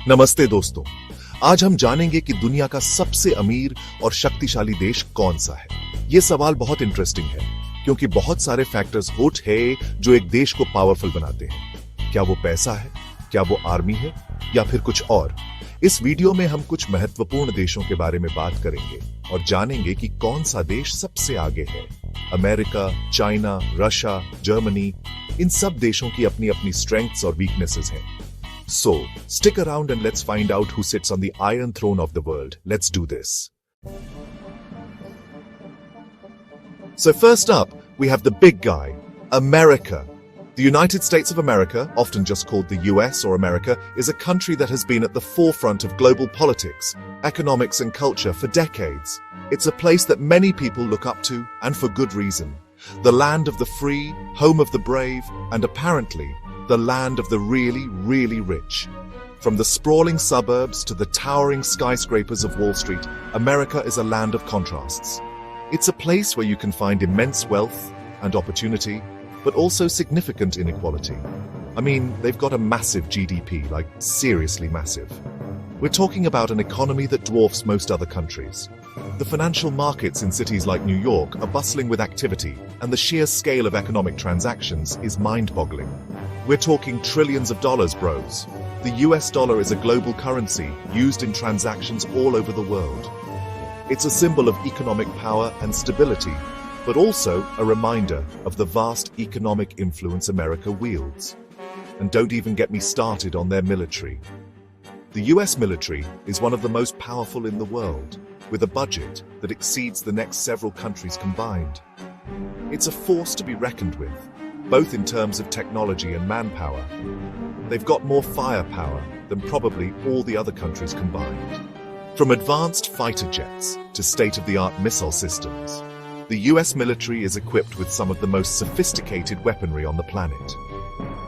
नमस्ते दोस्तों, आज हम जानेंगे कि दुनिया का सबसे अमीर और शक्तिशाली देश कौन सा है। ये सवाल बहुत इंटरेस्टिंग है क्योंकि बहुत सारे फैक्टर्स होते हैं जो एक देश को पावरफुल बनाते हैं। क्या वो पैसा है, क्या वो आर्मी है, या फिर कुछ और? इस वीडियो में हम कुछ महत्वपूर्ण देशों के बारे में बात करेंगे और जानेंगे कि कौन सा देश सबसे आगे है। अमेरिका, चाइना, रशिया, जर्मनी, इन सब देशों की अपनी अपनी स्ट्रेंथ्स और वीकनेसेस हैं। So, stick around and let's find out who sits on the Iron Throne of the world. Let's do this. So first up, we have the big guy, America. The United States of America, often just called the US or America, is a country that has been at the forefront of global politics, economics and culture for decades. It's a place that many people look up to, and for good reason. The land of the free, home of the brave, and apparently, the land of the really, really rich. From the sprawling suburbs to the towering skyscrapers of Wall Street, America is a land of contrasts. It's a place where you can find immense wealth and opportunity, but also significant inequality. I mean, they've got a massive GDP, like seriously massive. We're talking about an economy that dwarfs most other countries. The financial markets in cities like New York are bustling with activity, and the sheer scale of economic transactions is mind-boggling. We're talking trillions of dollars, bros. The US dollar is a global currency used in transactions all over the world. It's a symbol of economic power and stability, but also a reminder of the vast economic influence America wields. And don't even get me started on their military. The US military is one of the most powerful in the world, with a budget that exceeds the next several countries combined. It's a force to be reckoned with, both in terms of technology and manpower. They've got more firepower than probably all the other countries combined. From advanced fighter jets to state-of-the-art missile systems, the US military is equipped with some of the most sophisticated weaponry on the planet.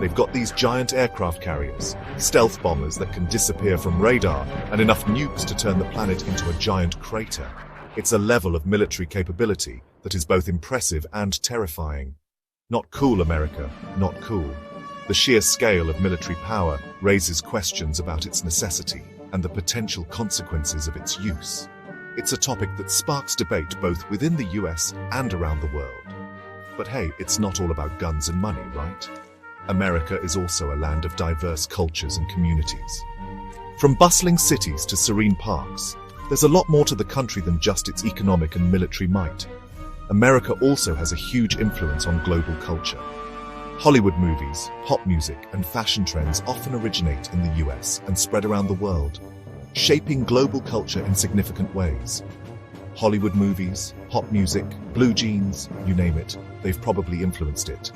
They've got these giant aircraft carriers, stealth bombers that can disappear from radar, and enough nukes to turn the planet into a giant crater. It's a level of military capability that is both impressive and terrifying. Not cool, America, not cool. The sheer scale of military power raises questions about its necessity and the potential consequences of its use. It's a topic that sparks debate both within the US and around the world. But hey, it's not all about guns and money, right? America is also a land of diverse cultures and communities. From bustling cities to serene parks, there's a lot more to the country than just its economic and military might. America also has a huge influence on global culture. Hollywood movies, pop music, and fashion trends often originate in the US and spread around the world, shaping global culture in significant ways. Hollywood movies, pop music, blue jeans, you name it, they've probably influenced it.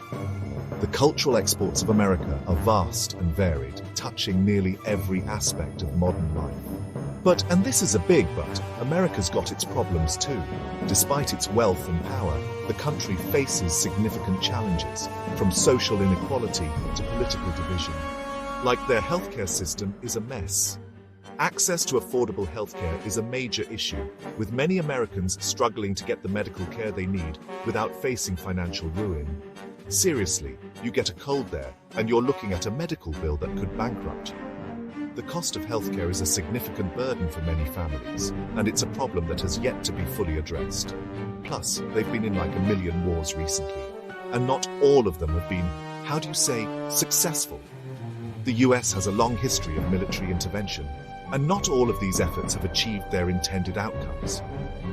The cultural exports of America are vast and varied, touching nearly every aspect of modern life. But, and this is a big but, America's got its problems too. Despite its wealth and power, the country faces significant challenges, from social inequality to political division. Like their healthcare system is a mess. Access to affordable healthcare is a major issue, with many Americans struggling to get the medical care they need without facing financial ruin. Seriously, you get a cold there, and you're looking at a medical bill that could bankrupt you. The cost of healthcare is a significant burden for many families, and it's a problem that has yet to be fully addressed. Plus, they've been in like a million wars recently, and not all of them have been, how do you say, successful. The US has a long history of military intervention, and not all of these efforts have achieved their intended outcomes.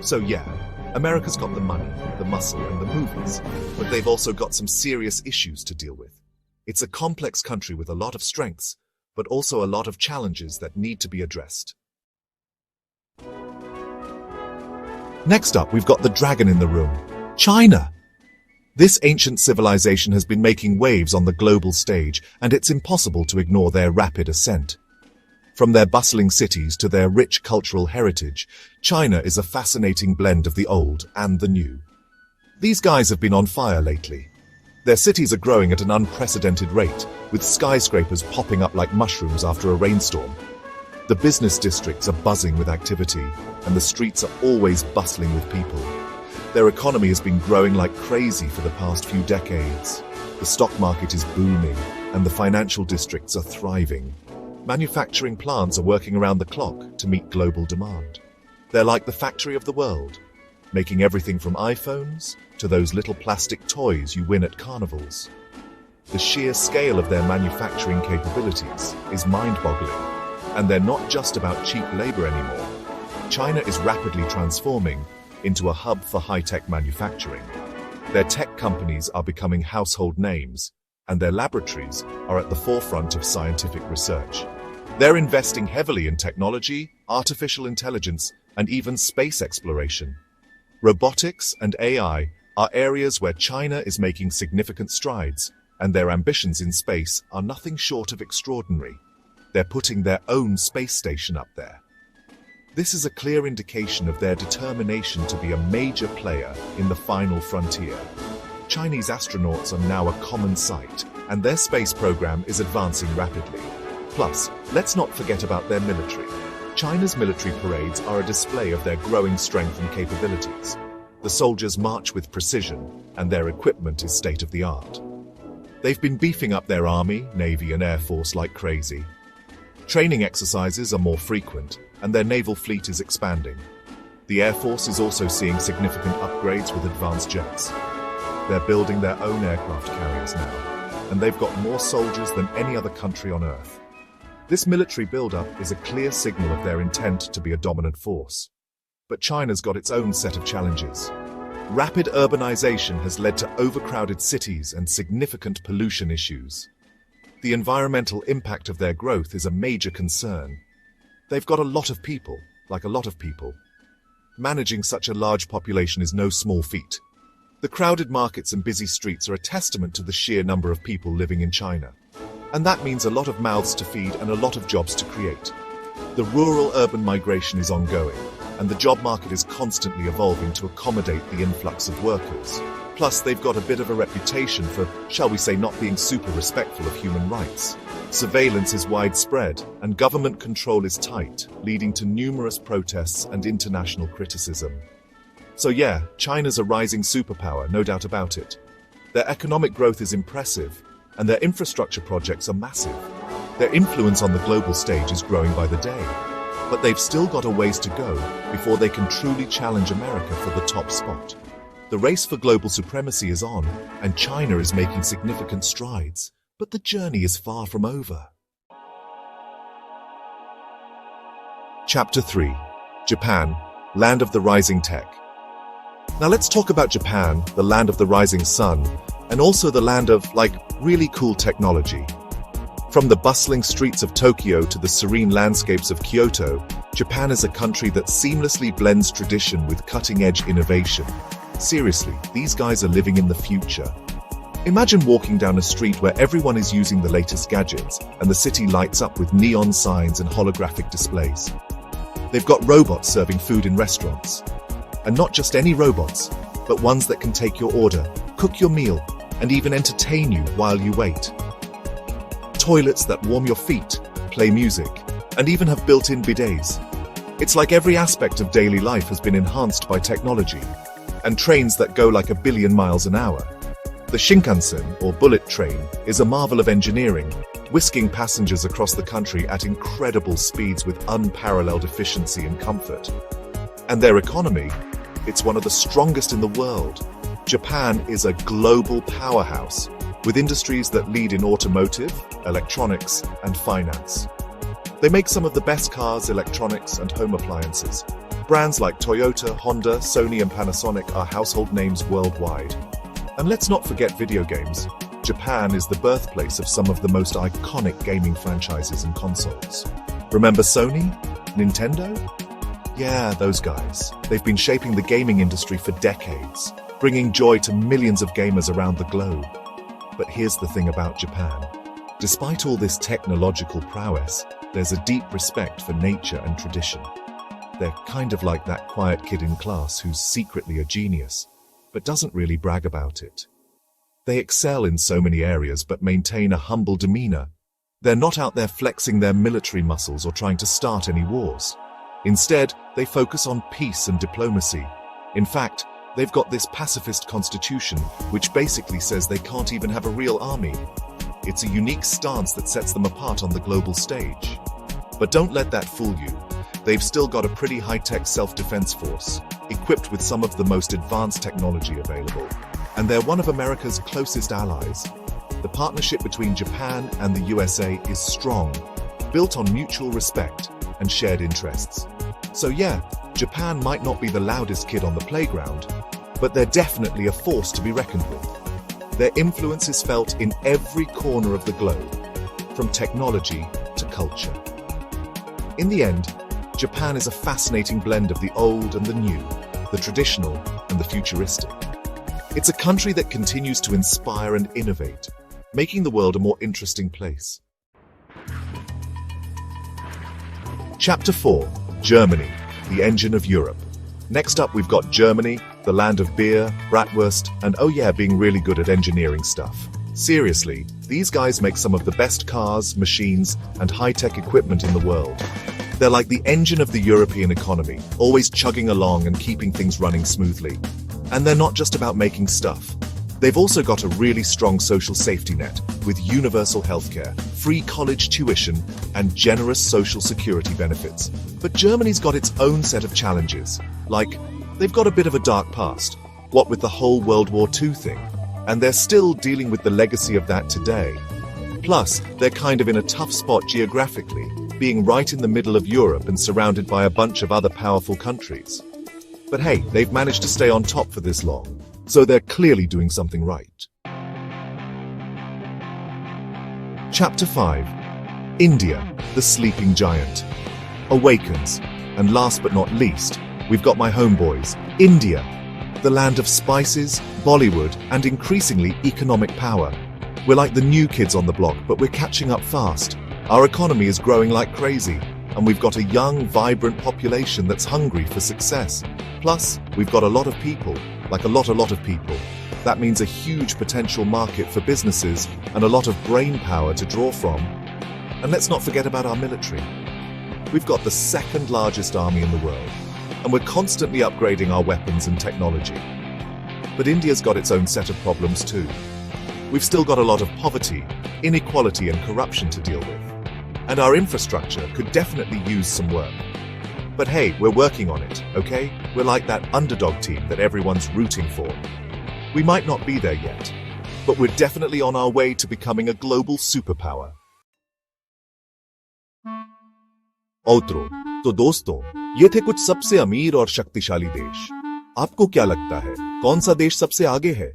So yeah, America's got the money, the muscle, and the movies, but they've also got some serious issues to deal with. It's a complex country with a lot of strengths, but also a lot of challenges that need to be addressed. Next up, we've got the dragon in the room, China. This ancient civilization has been making waves on the global stage, and it's impossible to ignore their rapid ascent. From their bustling cities to their rich cultural heritage, China is a fascinating blend of the old and the new. These guys have been on fire lately. Their cities are growing at an unprecedented rate, with skyscrapers popping up like mushrooms after a rainstorm. The business districts are buzzing with activity, and the streets are always bustling with people. Their economy has been growing like crazy for the past few decades. The stock market is booming, and the financial districts are thriving. Manufacturing plants are working around the clock to meet global demand. They're like the factory of the world, making everything from iPhones to those little plastic toys you win at carnivals. The sheer scale of their manufacturing capabilities is mind-boggling, and they're not just about cheap labor anymore. China is rapidly transforming into a hub for high-tech manufacturing. Their tech companies are becoming household names, and their laboratories are at the forefront of scientific research. They're investing heavily in technology, artificial intelligence, and even space exploration. Robotics and AI are areas where China is making significant strides, and their ambitions in space are nothing short of extraordinary. They're putting their own space station up there. This is a clear indication of their determination to be a major player in the final frontier. Chinese astronauts are now a common sight, and their space program is advancing rapidly. Plus, let's not forget about their military. China's military parades are a display of their growing strength and capabilities. The soldiers march with precision, and their equipment is state-of-the-art. They've been beefing up their army, navy, and air force like crazy. Training exercises are more frequent, and their naval fleet is expanding. The Air Force is also seeing significant upgrades with advanced jets. They're building their own aircraft carriers now, and they've got more soldiers than any other country on Earth. This military buildup is a clear signal of their intent to be a dominant force. But China's got its own set of challenges. Rapid urbanization has led to overcrowded cities and significant pollution issues. The environmental impact of their growth is a major concern. They've got a lot of people, like a lot of people. Managing such a large population is no small feat. The crowded markets and busy streets are a testament to the sheer number of people living in China. And that means a lot of mouths to feed and a lot of jobs to create. The rural-urban migration is ongoing, and the job market is constantly evolving to accommodate the influx of workers. Plus, they've got a bit of a reputation for, shall we say, not being super respectful of human rights. Surveillance is widespread, and government control is tight, leading to numerous protests and international criticism. So yeah, China's a rising superpower, no doubt about it. Their economic growth is impressive, and their infrastructure projects are massive. Their influence on the global stage is growing by the day. But they've still got a ways to go before they can truly challenge America for the top spot. The race for global supremacy is on, and China is making significant strides, but the journey is far from over. Chapter 3. Japan, Land of the Rising Tech. Now let's talk about Japan, the land of the rising sun, and also the land of, really cool technology. From the bustling streets of Tokyo to the serene landscapes of Kyoto, Japan is a country that seamlessly blends tradition with cutting-edge innovation. Seriously, these guys are living in the future. Imagine walking down a street where everyone is using the latest gadgets and the city lights up with neon signs and holographic displays. They've got robots serving food in restaurants. And not just any robots, but ones that can take your order, cook your meal, and even entertain you while you wait. Toilets that warm your feet, play music, and even have built-in bidets. It's like every aspect of daily life has been enhanced by technology. And trains that go like 1 billion miles an hour. The Shinkansen, or bullet train, is a marvel of engineering, whisking passengers across the country at incredible speeds with unparalleled efficiency and comfort. And their economy, it's one of the strongest in the world. Japan is a global powerhouse, with industries that lead in automotive, electronics, and finance. They make some of the best cars, electronics, and home appliances. Brands like Toyota, Honda, Sony, and Panasonic are household names worldwide. And let's not forget video games. Japan is the birthplace of some of the most iconic gaming franchises and consoles. Remember Sony? Nintendo? Yeah, those guys. They've been shaping the gaming industry for decades, bringing joy to millions of gamers around the globe. But here's the thing about Japan. Despite all this technological prowess, there's a deep respect for nature and tradition. They're kind of like that quiet kid in class who's secretly a genius, but doesn't really brag about it. They excel in so many areas but maintain a humble demeanor. They're not out there flexing their military muscles or trying to start any wars. Instead, they focus on peace and diplomacy. In fact, they've got this pacifist constitution, which basically says they can't even have a real army. It's a unique stance that sets them apart on the global stage. But don't let that fool you. They've still got a pretty high-tech self-defense force, equipped with some of the most advanced technology available. And they're one of America's closest allies. The partnership between Japan and the USA is strong, built on mutual respect and shared interests. So yeah, Japan might not be the loudest kid on the playground, but they're definitely a force to be reckoned with. Their influence is felt in every corner of the globe, from technology to culture. In the end, Japan is a fascinating blend of the old and the new, the traditional and the futuristic. It's a country that continues to inspire and innovate, making the world a more interesting place. Chapter 4. Germany, the engine of Europe. Next up, we've got Germany, the land of beer, bratwurst, and oh yeah, being really good at engineering stuff. Seriously, these guys make some of the best cars, machines, and high-tech equipment in the world. They're like the engine of the European economy, always chugging along and keeping things running smoothly. And they're not just about making stuff. They've also got a really strong social safety net, with universal healthcare, free college tuition, and generous social security benefits. But Germany's got its own set of challenges. Like, they've got a bit of a dark past, what with the whole World War II thing, and they're still dealing with the legacy of that today. Plus, they're kind of in a tough spot geographically, being right in the middle of Europe and surrounded by a bunch of other powerful countries. But hey, they've managed to stay on top for this long, so they're clearly doing something right. Chapter 5. India, the sleeping giant, awakens. And last but not least, we've got my homeboys, India, the land of spices, Bollywood, and increasingly economic power. We're like the new kids on the block, but we're catching up fast. Our economy is growing like crazy, and we've got a young, vibrant population that's hungry for success. Plus, we've got a lot of people, like a lot of people. That means a huge potential market for businesses and a lot of brain power to draw from. And let's not forget about our military. We've got the second largest army in the world, and we're constantly upgrading our weapons and technology. But India's got its own set of problems too. We've still got a lot of poverty, inequality, and corruption to deal with. And our infrastructure could definitely use some work. But hey, we're working on it, okay? We're like that underdog team that everyone's rooting for. We might not be there yet, but we're definitely on our way to becoming a global superpower. Outro. तो दोस्तों, ये थे कुछ सबसे अमीर और शक्तिशाली देश। आपको क्या लगता है, कौन सा देश सबसे आगे है?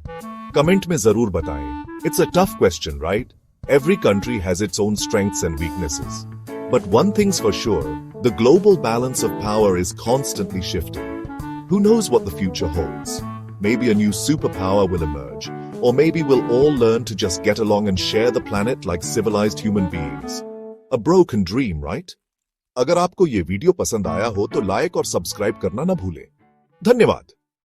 कमेंट में जरूर बताएं. It's a tough question, right? Every country has its own strengths and weaknesses. But one thing's for sure, the global balance of power is constantly shifting. Who knows what the future holds? Maybe a new superpower will emerge, or maybe we'll all learn to just get along and share the planet like civilized human beings. A broken dream, right? अगर आपको ये video पसंद आया हो तो like और subscribe करना ना भूलें। धन्यवाद।